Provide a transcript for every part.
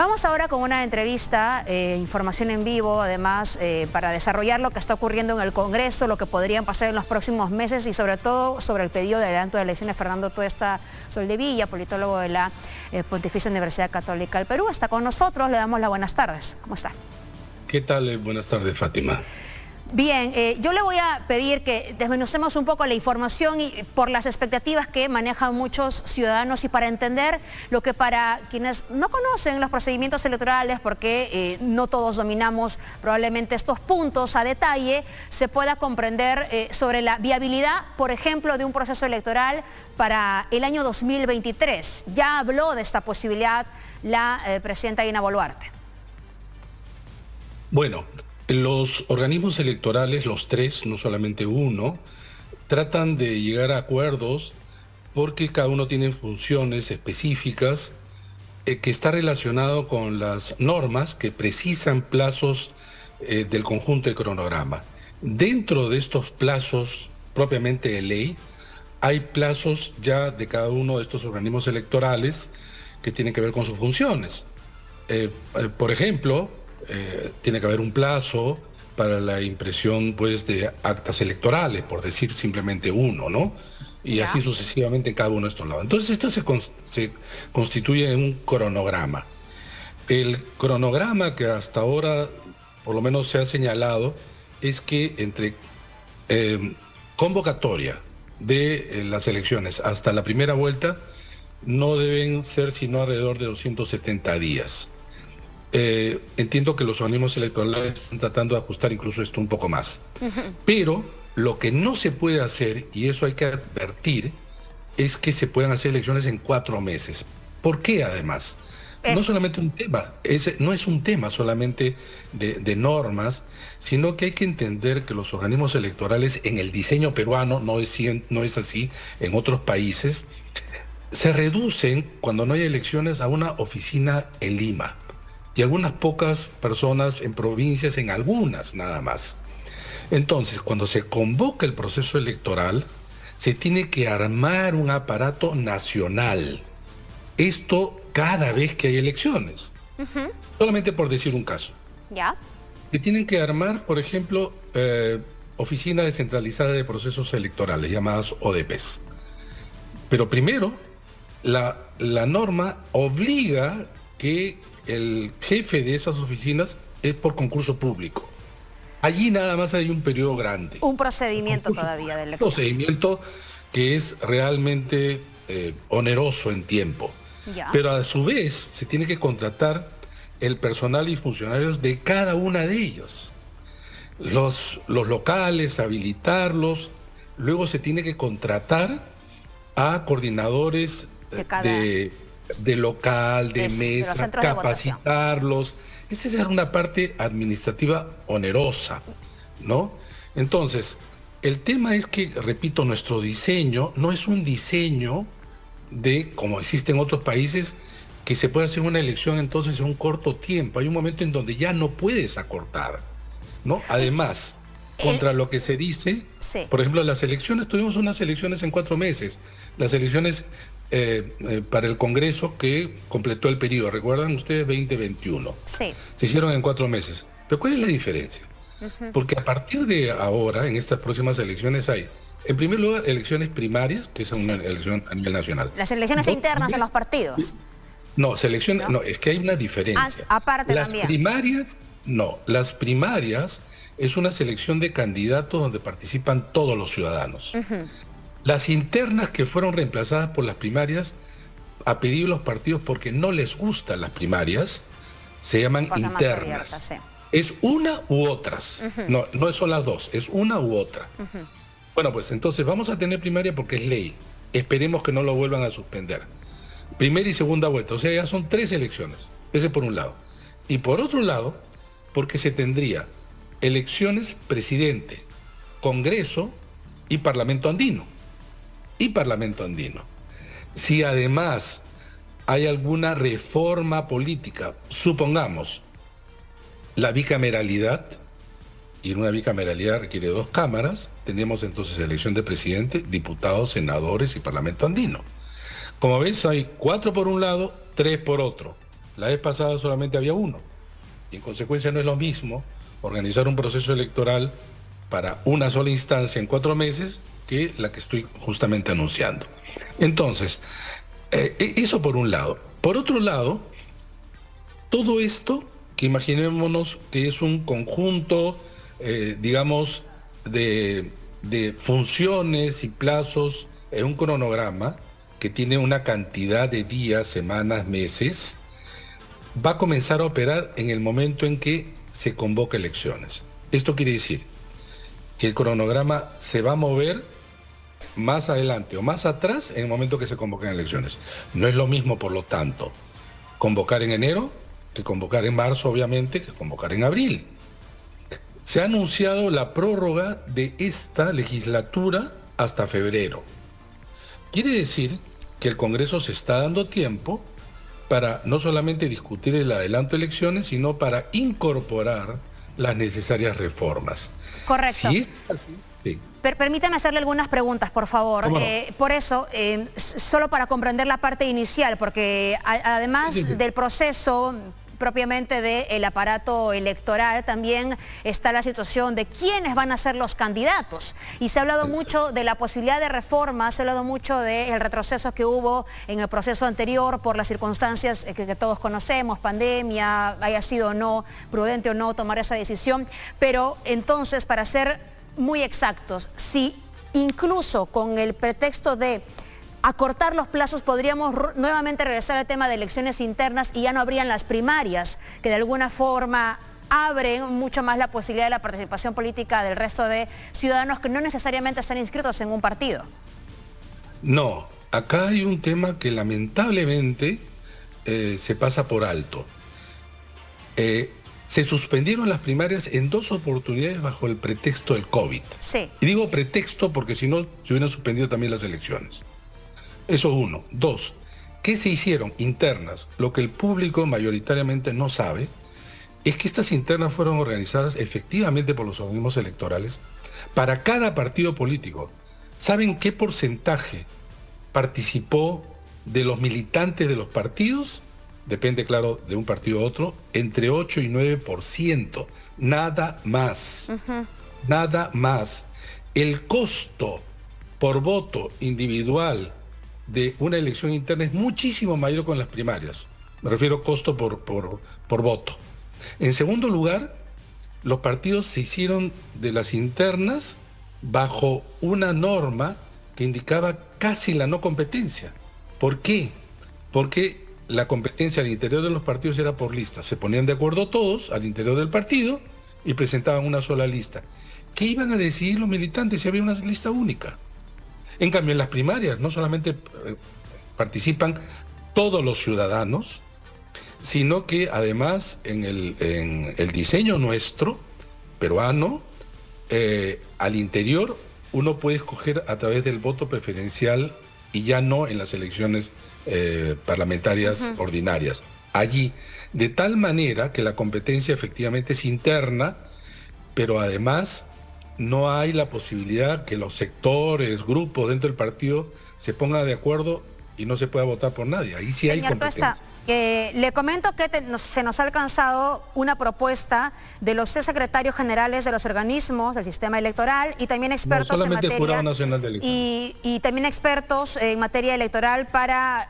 Vamos ahora con una entrevista, información en vivo, además para desarrollar lo que está ocurriendo en el Congreso, lo que podrían pasar en los próximos meses y sobre todo sobre el pedido de adelanto de elecciones. Fernando Tuesta Soldevilla, politólogo de la Pontificia Universidad Católica del Perú, está con nosotros. Le damos las buenas tardes. ¿Cómo está? ¿Qué tal? Buenas tardes, Fátima. Bien, yo le voy a pedir que desmenucemos un poco la información y por las expectativas que manejan muchos ciudadanos y para entender lo que para quienes no conocen los procedimientos electorales, porque no todos dominamos probablemente estos puntos a detalle, se pueda comprender sobre la viabilidad, por ejemplo, de un proceso electoral para el año 2023. Ya habló de esta posibilidad la presidenta Dina Boluarte. Bueno, los organismos electorales, los tres, no solamente uno, tratan de llegar a acuerdos porque cada uno tiene funciones específicas que está relacionado con las normas que precisan plazos del conjunto de cronograma. Dentro de estos plazos propiamente de ley, hay plazos ya de cada uno de estos organismos electorales que tienen que ver con sus funciones. Por ejemplo, tiene que haber un plazo para la impresión pues de actas electorales, por decir simplemente uno, ¿no? Y así sucesivamente en cada uno de estos lados. Entonces esto se constituye en un cronograma. El cronograma que hasta ahora por lo menos se ha señalado es que entre convocatoria de las elecciones hasta la primera vuelta no deben ser sino alrededor de 270 días. Entiendo que los organismos electorales están tratando de ajustar incluso esto un poco más. Pero lo que no se puede hacer, y eso hay que advertir, es que se puedan hacer elecciones en 4 meses. ¿Por qué además? No solamente un tema, no es un tema solamente de normas, sino que hay que entender que los organismos electorales en el diseño peruano, no es así en otros países, se reducen cuando no hay elecciones a una oficina en Lima. Y algunas pocas personas en provincias, en algunas nada más. Entonces, cuando se convoca el proceso electoral, se tiene que armar un aparato nacional. Esto cada vez que hay elecciones. Solamente por decir un caso. ¿Ya? Se tienen que armar, por ejemplo, oficina descentralizada de procesos electorales, llamadas ODPs. Pero primero, la norma obliga que el jefe de esas oficinas es por concurso público. Allí nada más hay un periodo grande. Un procedimiento todavía de elección. Un procedimiento que es realmente oneroso en tiempo. Ya. Pero a su vez se tiene que contratar el personal y funcionarios de cada una de ellos. Los locales, habilitarlos. Luego se tiene que contratar a coordinadores de local, de mesa, capacitarlos. Esa es una parte administrativa onerosa, ¿no? Entonces, el tema es que, repito, nuestro diseño no es un diseño de, como existe en otros países, que se puede hacer una elección entonces en un corto tiempo. Hay un momento en donde ya no puedes acortar, ¿no? Además, contra lo que se dice, por ejemplo, las elecciones, tuvimos unas elecciones en 4 meses. Las elecciones para el Congreso que completó el periodo, ¿recuerdan ustedes? 2021. Sí. Se hicieron en 4 meses. Pero ¿cuál es la diferencia? Porque a partir de ahora, en estas próximas elecciones hay, en primer lugar, elecciones primarias, que es una elección a nivel nacional. Las elecciones internas en los partidos. No, no, es que hay una diferencia. Aparte las también. Primarias, no, las primarias es una selección de candidatos donde participan todos los ciudadanos. Las internas que fueron reemplazadas por las primarias, a pedido de los partidos porque no les gustan las primarias, se llaman internas. Es una u otras. No son las dos, es una u otra. Bueno, pues entonces vamos a tener primaria porque es ley. Esperemos que no lo vuelvan a suspender. Primera y segunda vuelta, o sea, ya son 3 elecciones. Ese por un lado. Y por otro lado, porque se tendría elecciones presidente, Congreso y Parlamento Andino. Si además hay alguna reforma política, supongamos la bicameralidad, y en una bicameralidad requiere 2 cámaras, tenemos entonces elección de presidente, diputados, senadores y Parlamento Andino. Como ves, hay 4 por un lado, 3 por otro. La vez pasada solamente había uno. Y en consecuencia no es lo mismo organizar un proceso electoral para una sola instancia en 4 meses que la que estoy justamente anunciando. Entonces, eso por un lado. Por otro lado, todo esto, que imaginémonos que es un conjunto, digamos, de funciones y plazos, un cronograma que tiene una cantidad de días, semanas, meses, va a comenzar a operar en el momento en que se convoca elecciones. Esto quiere decir que el cronograma se va a mover más adelante o más atrás en el momento que se convoquen elecciones. No es lo mismo, por lo tanto, convocar en enero que convocar en marzo, obviamente, que convocar en abril. Se ha anunciado la prórroga de esta legislatura hasta febrero. Quiere decir que el Congreso se está dando tiempo para no solamente discutir el adelanto de elecciones, sino para incorporar las necesarias reformas. Correcto. Si es así, sí. Permítame hacerle algunas preguntas, por favor. ¿Cómo no? Por eso, solo para comprender la parte inicial, porque además del proceso propiamente del aparato electoral, también está la situación de quiénes van a ser los candidatos. Y se ha hablado mucho de la posibilidad de reformas, se ha hablado mucho del retroceso que hubo en el proceso anterior por las circunstancias que todos conocemos, pandemia, haya sido o no prudente o no tomar esa decisión. Pero entonces, para ser muy exactos, si incluso con el pretexto de acortar los plazos podríamos nuevamente regresar al tema de elecciones internas y ya no habrían las primarias, que de alguna forma abren mucho más la posibilidad de la participación política del resto de ciudadanos que no necesariamente están inscritos en un partido. No, acá hay un tema que lamentablemente se pasa por alto. Se suspendieron las primarias en 2 oportunidades bajo el pretexto del COVID. Sí. Y digo pretexto porque si no, se hubieran suspendido también las elecciones. Eso es uno. 2, ¿qué se hicieron? Internas. Lo que el público mayoritariamente no sabe es que estas internas fueron organizadas efectivamente por los organismos electorales para cada partido político. ¿Saben qué porcentaje participó de los militantes de los partidos? Depende, claro, de un partido a otro, entre 8 y 9%. Nada más. Nada más. El costo por voto individual de una elección interna es muchísimo mayor con las primarias. Me refiero a costo por voto. En segundo lugar, los partidos se hicieron de las internas bajo una norma que indicaba casi la no competencia. ¿Por qué? Porque la competencia al interior de los partidos era por listas. Se ponían de acuerdo todos al interior del partido y presentaban una sola lista. ¿Qué iban a decidir los militantes si había una lista única? En cambio, en las primarias no solamente participan todos los ciudadanos, sino que además en el diseño nuestro, peruano, al interior uno puede escoger a través del voto preferencial y ya no en las elecciones parlamentarias ordinarias. Allí, de tal manera que la competencia efectivamente es interna, pero además no hay la posibilidad que los sectores, grupos dentro del partido se pongan de acuerdo y no se pueda votar por nadie. Ahí sí hay competencia. Le comento que se nos ha alcanzado una propuesta de los 6 secretarios generales de los organismos del sistema electoral y también expertos en materia, Jurado Nacional de Elecciones. y también expertos en materia electoral para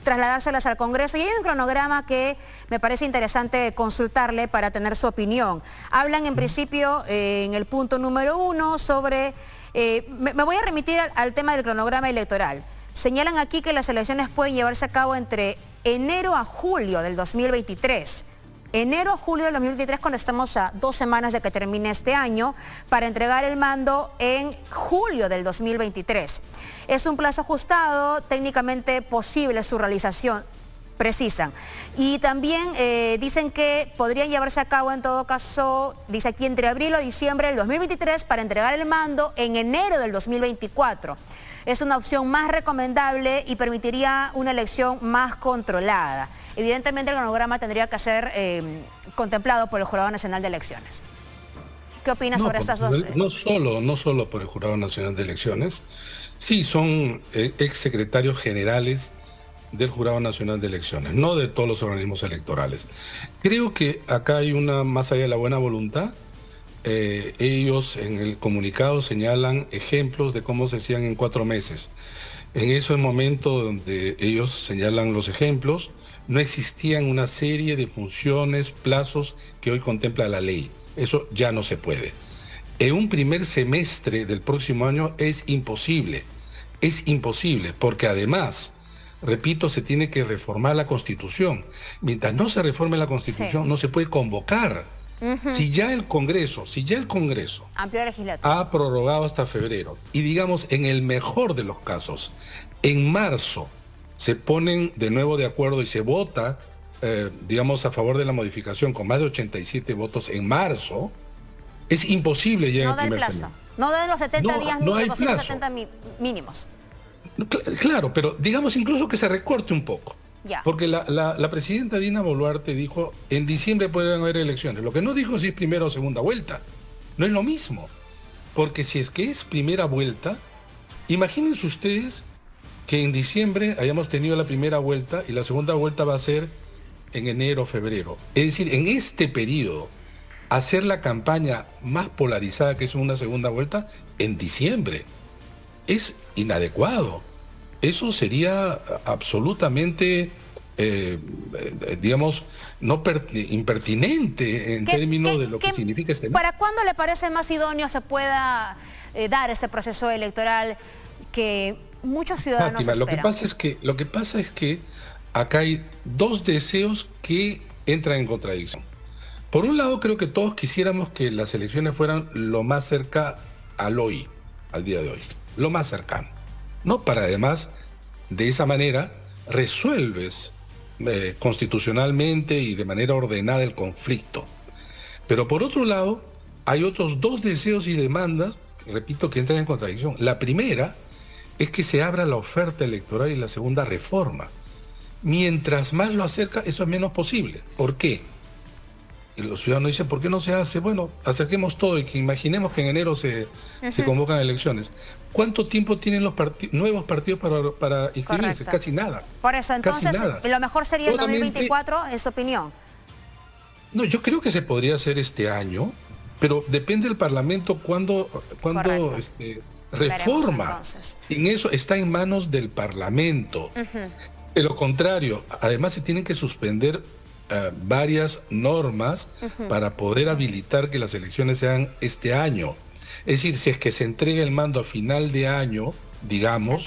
trasladárselas al Congreso. Y hay un cronograma que me parece interesante consultarle para tener su opinión. Hablan en principio en el punto número 1 sobre... me voy a remitir al tema del cronograma electoral. Señalan aquí que las elecciones pueden llevarse a cabo entre enero a julio del 2023. Enero a julio del 2023, cuando estamos a 2 semanas de que termine este año, para entregar el mando en julio del 2023. Es un plazo ajustado, técnicamente posible su realización, precisan. Y también dicen que podrían llevarse a cabo en todo caso, dice aquí, entre abril o diciembre del 2023 para entregar el mando en enero del 2024. Es una opción más recomendable y permitiría una elección más controlada. Evidentemente el cronograma tendría que ser contemplado por el Jurado Nacional de Elecciones. ¿Qué opinas sobre estas dos? No solo por el Jurado Nacional de Elecciones, sí, son exsecretarios generales del Jurado Nacional de Elecciones, no de todos los organismos electorales. Creo que acá hay más allá de la buena voluntad, ellos en el comunicado señalan ejemplos de cómo se hacían en 4 meses. En ese momento donde ellos señalan los ejemplos, no existían una serie de funciones, plazos que hoy contempla la ley. Eso ya no se puede. En un primer semestre del próximo año es imposible, porque además, repito, se tiene que reformar la Constitución. Mientras no se reforme la Constitución, no se puede convocar. Si ya el Congreso Amplio legislativo ha prorrogado hasta febrero, y digamos, en el mejor de los casos, en marzo se ponen de nuevo de acuerdo y se vota, digamos, a favor de la modificación con más de 87 votos en marzo, es imposible ya en el primer semestre. No de los 70 días no mínimos, hay 270 mínimos. Claro, pero digamos incluso que se recorte un poco. Ya. Porque la presidenta Dina Boluarte dijo, en diciembre pueden haber elecciones. Lo que no dijo si es primera o segunda vuelta. No es lo mismo. Porque si es que es primera vuelta, imagínense ustedes que en diciembre hayamos tenido la primera vuelta y la segunda vuelta va a ser en enero o febrero. Es decir, en este periodo, hacer la campaña más polarizada que es una segunda vuelta en diciembre es inadecuado. Eso sería absolutamente, digamos, impertinente en términos de lo que significa este. ¿Para cuándo le parece más idóneo se pueda dar este proceso electoral que muchos ciudadanos Fátima, esperan? Lo que pasa es que acá hay 2 deseos que entran en contradicción. Por un lado, creo que todos quisiéramos que las elecciones fueran lo más cerca al día de hoy, lo más cercano. No, para además, de esa manera, resuelves constitucionalmente y de manera ordenada el conflicto. Pero por otro lado, hay otros 2 deseos y demandas, repito, que entran en contradicción. La primera es que se abra la oferta electoral y la segunda reforma. Mientras más lo acerca, eso es menos posible. ¿Por qué? Y los ciudadanos dicen, ¿por qué no se hace? Bueno, acerquemos todo y que imaginemos que en enero se convocan elecciones. ¿Cuánto tiempo tienen los nuevos partidos para inscribirse? Correcto. Casi nada. Por eso, entonces, lo mejor sería el 2024, en su opinión. No, yo creo que se podría hacer este año, pero depende del Parlamento cuando reforma. Sin eso está en manos del Parlamento. De lo contrario, además se tienen que suspender varias normas para poder habilitar que las elecciones sean este año. Es decir, si es que se entrega el mando a final de año, digamos,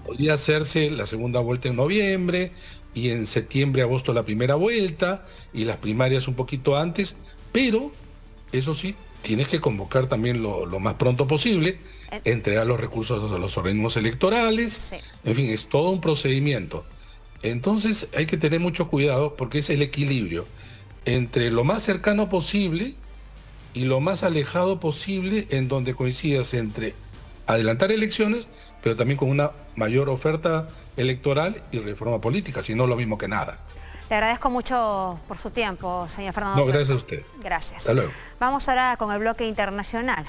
podría hacerse la segunda vuelta en noviembre y en septiembre, agosto la primera vuelta y las primarias un poquito antes, pero eso sí, tienes que convocar también lo más pronto posible, entregar los recursos a los organismos electorales, en fin, es todo un procedimiento. Entonces hay que tener mucho cuidado porque es el equilibrio entre lo más cercano posible y lo más alejado posible, en donde coincidas entre adelantar elecciones, pero también con una mayor oferta electoral y reforma política, si no lo mismo que nada. Le agradezco mucho por su tiempo, señor Fernando. No, gracias a usted. Gracias. Hasta luego. Vamos ahora con el bloque internacional.